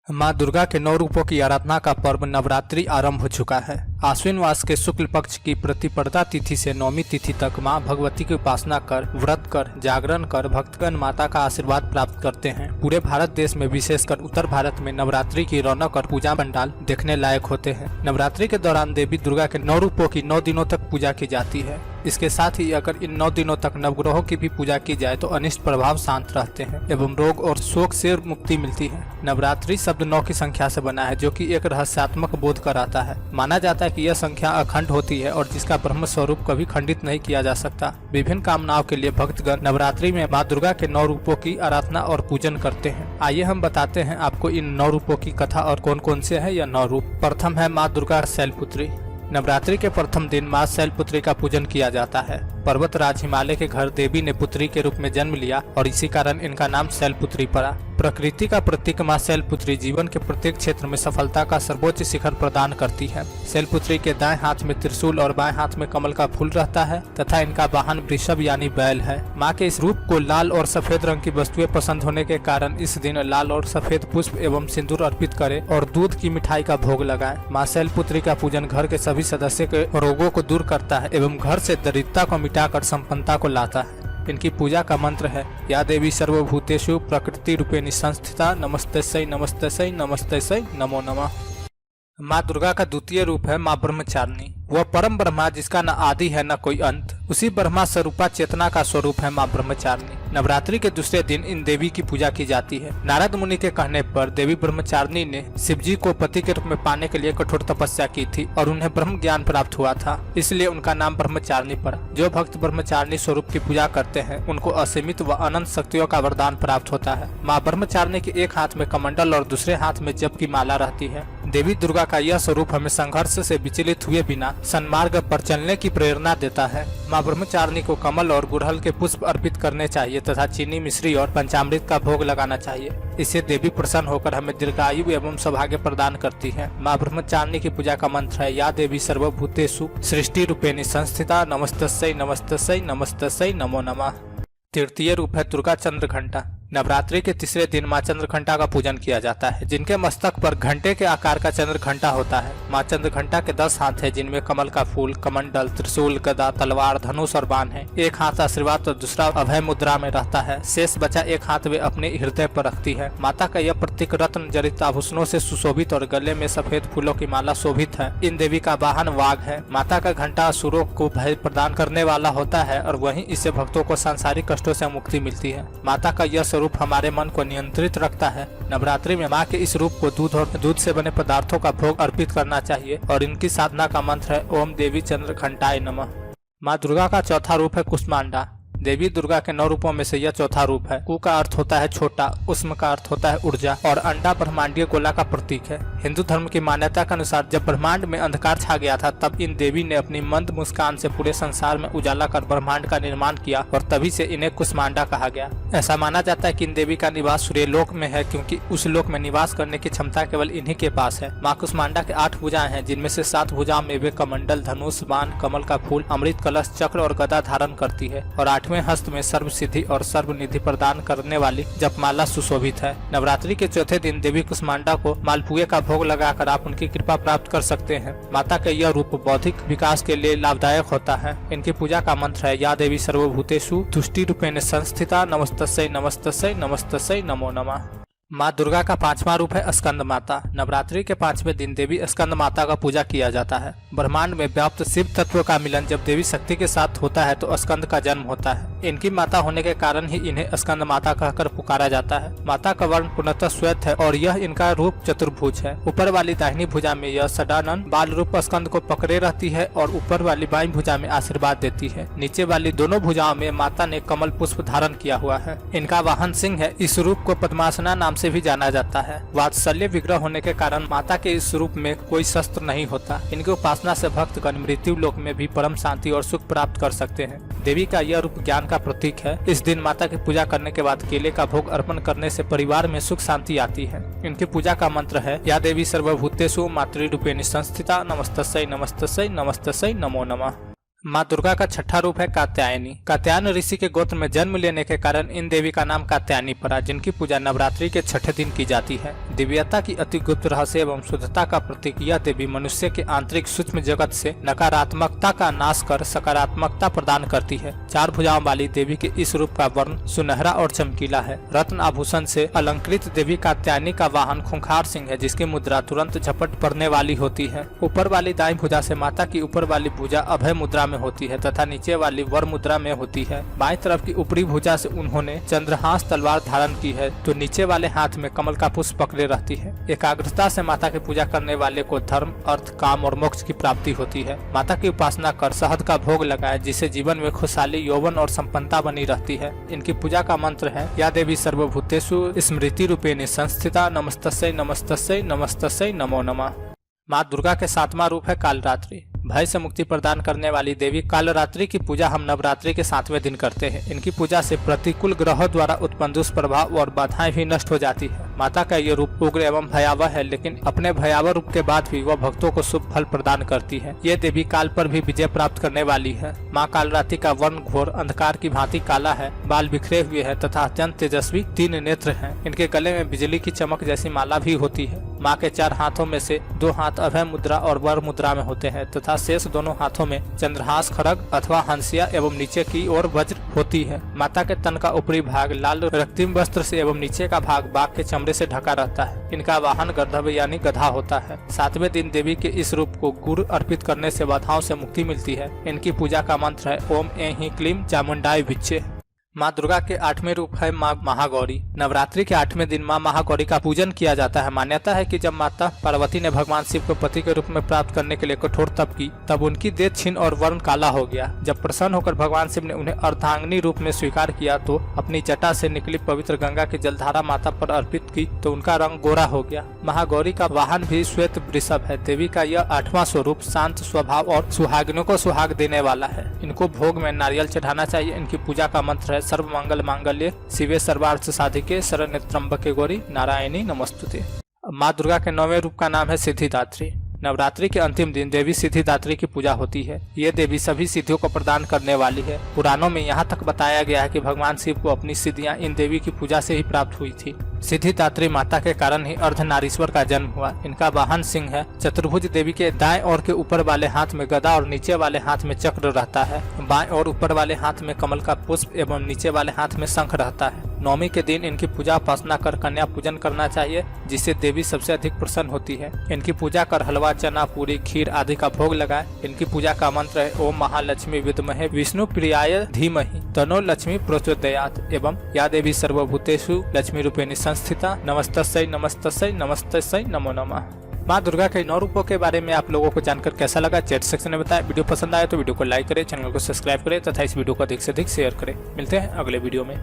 माँ दुर्गा के 9 रूपों की आराधना का पर्व नवरात्रि आरंभ हो चुका है। आश्विन मास के शुक्ल पक्ष की प्रतिपदा तिथि से नौमी तिथि तक माँ भगवती की उपासना कर, व्रत कर, जागरण कर भक्तगण माता का आशीर्वाद प्राप्त करते हैं। पूरे भारत देश में विशेषकर उत्तर भारत में नवरात्रि की रौनक और पूजा पंडाल देखने लायक होते हैं। नवरात्रि के दौरान देवी दुर्गा के 9 रूपों की 9 दिनों तक पूजा की जाती है। इसके साथ ही अगर इन 9 दिनों तक नवग्रहों की भी पूजा की जाए तो अनिष्ट प्रभाव शांत रहते हैं एवं रोग और शोक से मुक्ति मिलती है। नवरात्रि शब्द 9 की संख्या से बना है, जो कि एक रहस्यात्मक बोध कराता है। माना जाता है कि यह संख्या अखंड होती है और जिसका ब्रह्म स्वरूप कभी खंडित नहीं किया जा सकता। विभिन्न कामनाओं के लिए भक्तगण नवरात्रि में माँ दुर्गा के 9 रूपों की आराधना और पूजन करते हैं। आइए हम बताते हैं आपको इन 9 रूपों की कथा और कौन कौन से है यह 9 रूप। प्रथम है माँ दुर्गा शैलपुत्री। नवरात्रि के प्रथम दिन माँ शैलपुत्री का पूजन किया जाता है। पर्वतराज हिमालय के घर देवी ने पुत्री के रूप में जन्म लिया और इसी कारण इनका नाम शैलपुत्री पड़ा। प्रकृति का प्रतीक माँ शैलपुत्री जीवन के प्रत्येक क्षेत्र में सफलता का सर्वोच्च शिखर प्रदान करती है। शैलपुत्री के दाएं हाथ में त्रिशूल और बाएं हाथ में कमल का फूल रहता है तथा इनका वाहन वृषभ यानी बैल है। माँ के इस रूप को लाल और सफेद रंग की वस्तुएं पसंद होने के कारण इस दिन लाल और सफेद पुष्प एवं सिंदूर अर्पित करें और दूध की मिठाई का भोग लगाएं। माँ शैलपुत्री का पूजन घर के सभी सदस्य के रोगों को दूर करता है एवं घर से दरिद्रता को मिटाकर संपन्नता को लाता है। इनकी पूजा का मंत्र है या देवी सर्वभूतेषु प्रकृति रूपेण संस्थिता नमस्तस्यै नमस्तस्यै नमस्तस्यै नमो नमः। माँ दुर्गा का द्वितीय रूप है माँ ब्रह्मचारिणी। वह परम ब्रह्मा जिसका न आदि है न कोई अंत, उसी ब्रह्मा स्वरूपा चेतना का स्वरूप है माँ ब्रह्मचारिणी। नवरात्रि के दूसरे दिन इन देवी की पूजा की जाती है। नारद मुनि के कहने पर देवी ब्रह्मचारिणी ने शिव जी को पति के रूप में पाने के लिए कठोर तपस्या की थी और उन्हें ब्रह्म ज्ञान प्राप्त हुआ था, इसलिए उनका नाम ब्रह्मचारिणी पड़ा। जो भक्त ब्रह्मचारिणी स्वरूप की पूजा करते हैं उनको असीमित व अनंत शक्तियों का वरदान प्राप्त होता है। माँ ब्रह्मचारिणी के एक हाथ में कमंडल और दूसरे हाथ में जप की माला रहती है। देवी दुर्गा का यह स्वरूप हमें संघर्ष से विचलित हुए बिना सन्मार्ग पर चलने की प्रेरणा देता है। माँ ब्रह्मचारिणी को कमल और गुड़हल के पुष्प अर्पित करने चाहिए तथा चीनी, मिश्री और पंचामृत का भोग लगाना चाहिए। इससे देवी प्रसन्न होकर हमें दीर्घायु एवं सौभाग्य प्रदान करती है। माँ ब्रह्मचारिणी की पूजा का मंत्र है या देवी सर्वभूतेषु सृष्टि रूपेण संस्थिता नमस्तस्यै नमस्तस्यै नमस्तस्यै नमो नमः। तृतीय रूप है दुर्गा चंद्रघंटा। नवरात्रि के तीसरे दिन माँ चंद्रघंटा का पूजन किया जाता है, जिनके मस्तक पर घंटे के आकार का चंद्रघंटा होता है। माँ चंद्रघंटा के 10 हाथ है, जिनमें कमल का फूल, कमंडल, त्रिशूल, गदा, तलवार, धनुष और बाण है। एक हाथ आशीर्वाद और दूसरा अभय मुद्रा में रहता है। शेष बचा एक हाथ वे अपने हृदय पर रखती है। माता का यह प्रतीक रत्न जड़ित आभूषणों से सुशोभित और गले में सफेद फूलों की माला शोभित है। इन देवी का वाहन वाघ है। माता का घंटा असुरों को भय प्रदान करने वाला होता है और वहीं इससे भक्तों को सांसारिक कष्टों से मुक्ति मिलती है। माता का यह स्वरूप हमारे मन को नियंत्रित रखता है। नवरात्रि में माँ के इस रूप को दूध और दूध से बने पदार्थों का भोग अर्पित करना चाहिए और इनकी साधना का मंत्र है ओम देवी चंद्रघंटाय नमः। माँ दुर्गा का चौथा रूप है कुष्मांडा। देवी दुर्गा के 9 रूपों में से यह चौथा रूप है। कु का अर्थ होता है छोटा, उष्म का अर्थ होता है ऊर्जा और अंडा ब्रह्मांडीय गोला का प्रतीक है। हिंदू धर्म की मान्यता के अनुसार जब ब्रह्मांड में अंधकार छा गया था तब इन देवी ने अपनी मंद मुस्कान से पूरे संसार में उजाला कर ब्रह्मांड का निर्माण किया और तभी से इन्हें कुष्मांडा कहा गया। ऐसा माना जाता है कि इन देवी का निवास सूर्यलोक में है, क्योंकि उस लोक में निवास करने की क्षमता केवल इन्हीं के पास है। माँ कुष्मांडा के 8 भुजाएं हैं, जिनमें से 7 भुजाओं में वे कमंडल, धनुष, बाण, कमल का फूल, अमृत कलश, चक्र और गदा धारण करती है और 8वें हस्त में सिद्धि और सर्वनिधि प्रदान करने वाली जपमाला सुशोभित है। नवरात्रि के चौथे दिन देवी कुष्मांडा को मालपुए का भोग लगाकर आप उनकी कृपा प्राप्त कर सकते हैं। माता का यह रूप बौद्धिक विकास के लिए लाभदायक होता है। इनकी पूजा का मंत्र है या देवी सर्वभूतेषु तुष्टि रूपेण संस्थिता नमस्तस्यै नमस्तस्यै नमस्तस्यै नमो नमः। माँ दुर्गा का 5वां रूप है स्कंद माता। नवरात्रि के 5वें दिन देवी स्कंद माता का पूजा किया जाता है। ब्रह्मांड में व्याप्त शिव तत्व का मिलन जब देवी शक्ति के साथ होता है तो स्कंद का जन्म होता है। इनकी माता होने के कारण ही इन्हें स्कंद माता कहकर पुकारा जाता है। माता का वर्ण पूर्णतः श्वेत है और यह इनका रूप चतुर्भुज है। ऊपर वाली दाहिनी भुजा में यह सदानन बाल रूप स्कंद को पकड़े रहती है और ऊपर वाली बाईं भुजा में आशीर्वाद देती है। नीचे वाली दोनों भुजाओं में माता ने कमल पुष्प धारण किया हुआ है। इनका वाहन सिंह है। इस रूप को पद्मासना नाम से भी जाना जाता है। वात्सल्य विग्रह होने के कारण माता के इस रूप में कोई शस्त्र नहीं होता। इनकी उपासना से भक्तगण मृत्यु लोक में भी परम शांति और सुख प्राप्त कर सकते हैं। देवी का यह रूप ज्ञान का प्रतीक है। इस दिन माता की पूजा करने के बाद केले का भोग अर्पण करने से परिवार में सुख शांति आती है। इनकी पूजा का मंत्र है या देवी सर्वभूतेषु मातृरूपेण संस्थिता नमस्तस्यै नमस्तस्यै नमस्तस्यै नमो नमः। माँ दुर्गा का छठा रूप है कात्यायनी। कात्यायन ऋषि के गोत्र में जन्म लेने के कारण इन देवी का नाम कात्यायनी पड़ा, जिनकी पूजा नवरात्रि के छठे दिन की जाती है। दिव्यता की अति गुप्त रहस्य एवं शुद्धता का प्रतीक यह देवी मनुष्य के आंतरिक सूक्ष्म जगत से नकारात्मकता का नाश कर सकारात्मकता प्रदान करती है। 4 भुजाओं वाली देवी के इस रूप का वर्ण सुनहरा और चमकीला है। रत्न आभूषण से अलंकृत देवी कात्यायनी का वाहन खूंखार सिंह है, जिसकी मुद्रा तुरंत झपट पड़ने वाली होती है। ऊपर वाली दाईं भुजा से माता की ऊपर वाली भुजा अभय मुद्रा में होती है तथा नीचे वाली वर मुद्रा में होती है। बाईं तरफ की ऊपरी भुजा से उन्होंने चंद्रहास तलवार धारण की है, तो नीचे वाले हाथ में कमल का पुष्प पकड़े रहती है। एकाग्रता से माता की पूजा करने वाले को धर्म, अर्थ, काम और मोक्ष की प्राप्ति होती है। माता की उपासना कर शहद का भोग लगाए, जिससे जीवन में खुशहाली, यौवन और संपन्नता बनी रहती है। इनकी पूजा का मंत्र है, या देवी सर्वभूतेषु स्मृति रूपेण संस्थिता नमस्तस्यै नमस्तस्यै नमस्तस्यै नमो नमः। माँ दुर्गा के 7वां रूप है कालरात्रि। भय से मुक्ति प्रदान करने वाली देवी कालरात्रि की पूजा हम नवरात्रि के 7वें दिन करते हैं। इनकी पूजा से प्रतिकूल ग्रहों द्वारा उत्पन्न दुष्प्रभाव और बाधाएं भी नष्ट हो जाती है। माता का ये रूप उग्र एवं भयावह है, लेकिन अपने भयावह रूप के बाद भी वह भक्तों को शुभ फल प्रदान करती है। ये देवी काल पर भी विजय प्राप्त करने वाली है। माँ कालरात्रि का वर्ण घोर अंधकार की भांति काला है, बाल बिखरे हुए है तथा अत्यंत तेजस्वी 3 नेत्र हैं। इनके गले में बिजली की चमक जैसी माला भी होती है। माँ के 4 हाथों में से 2 हाथ अभय मुद्रा और वर मुद्रा में होते हैं तथा शेष दोनों हाथों में चंद्रहास, खड्ग अथवा हंसिया एवं नीचे की ओर वज्र होती है। माता के तन का ऊपरी भाग लाल रक्तिम वस्त्र से एवं नीचे का भाग बाघ के चमड़े से ढका रहता है। इनका वाहन गंधर्व यानी गधा होता है। 7वें दिन देवी के इस रूप को गुड़ अर्पित करने से बाधाओं से मुक्ति मिलती है। इनकी पूजा का मंत्र है, ओम ऐं क्लीं चामुंडाय विच्चे। माँ दुर्गा के 8वें रूप है माँ महागौरी। नवरात्रि के 8वें दिन माँ महागौरी का पूजन किया जाता है। मान्यता है कि जब माता पार्वती ने भगवान शिव को पति के रूप में प्राप्त करने के लिए कठोर तप की, तब उनकी देह छीन और वर्ण काला हो गया। जब प्रसन्न होकर भगवान शिव ने उन्हें अर्धांगिनी रूप में स्वीकार किया तो अपनी जटा से निकली पवित्र गंगा की जलधारा माता पर अर्पित की तो उनका रंग गोरा हो गया। महागौरी का वाहन भी श्वेत वृषभ है। देवी का यह 8वां स्वरूप शांत स्वभाव और सुहागिनों को सुहाग देने वाला है। इनको भोग में नारियल चढ़ाना चाहिए। इनकी पूजा का मंत्र है, सर्व मंगल मांगल्ये शिवे सर्वार्थ साधिके शरण्ये त्र्यंबके गौरी नारायणी नमस्तुते। माँ दुर्गा के 9वें रूप का नाम है सिद्धिदात्री। नवरात्रि के अंतिम दिन देवी सिद्धिदात्री की पूजा होती है। ये देवी सभी सिद्धियों को प्रदान करने वाली है। पुराणों में यहाँ तक बताया गया है कि भगवान शिव को अपनी सिद्धियाँ इन देवी की पूजा से ही प्राप्त हुई थी। सिद्धिदात्री माता के कारण ही अर्धनारीश्वर का जन्म हुआ। इनका वाहन सिंह है। चतुर्भुज देवी के दाएं ओर के ऊपर वाले हाथ में गदा और नीचे वाले हाथ में चक्र रहता है। बाएं और ऊपर वाले हाथ में कमल का पुष्प एवं नीचे वाले हाथ में शंख रहता है। नवमी के दिन इनकी पूजा उपासना कर कन्या पूजन करना चाहिए, जिससे देवी सबसे अधिक प्रसन्न होती है। इनकी पूजा कर हलवा, चना, पूरी, खीर आदि का भोग लगाए। इनकी पूजा का मंत्र है, ओम महालक्ष्मी विद्महे विष्णु प्रियाय धीमहि तनो लक्ष्मी प्रचोदयात् एवं या देवी सर्वभूतेषु लक्ष्मी रूपेण संस्थिता नमस्तस्यै नमस्तस्यै नमस्तस्यै नमो नमः। माँ दुर्गा के 9 रूपों के बारे में आप लोगों को जानकर कैसा लगा, चैट सेक्शन में बताएं। वीडियो पसंद आए तो वीडियो को लाइक करें, चैनल को सब्सक्राइब करें तथा इस वीडियो को अधिक से अधिक शेयर करें। मिलते हैं अगले वीडियो में।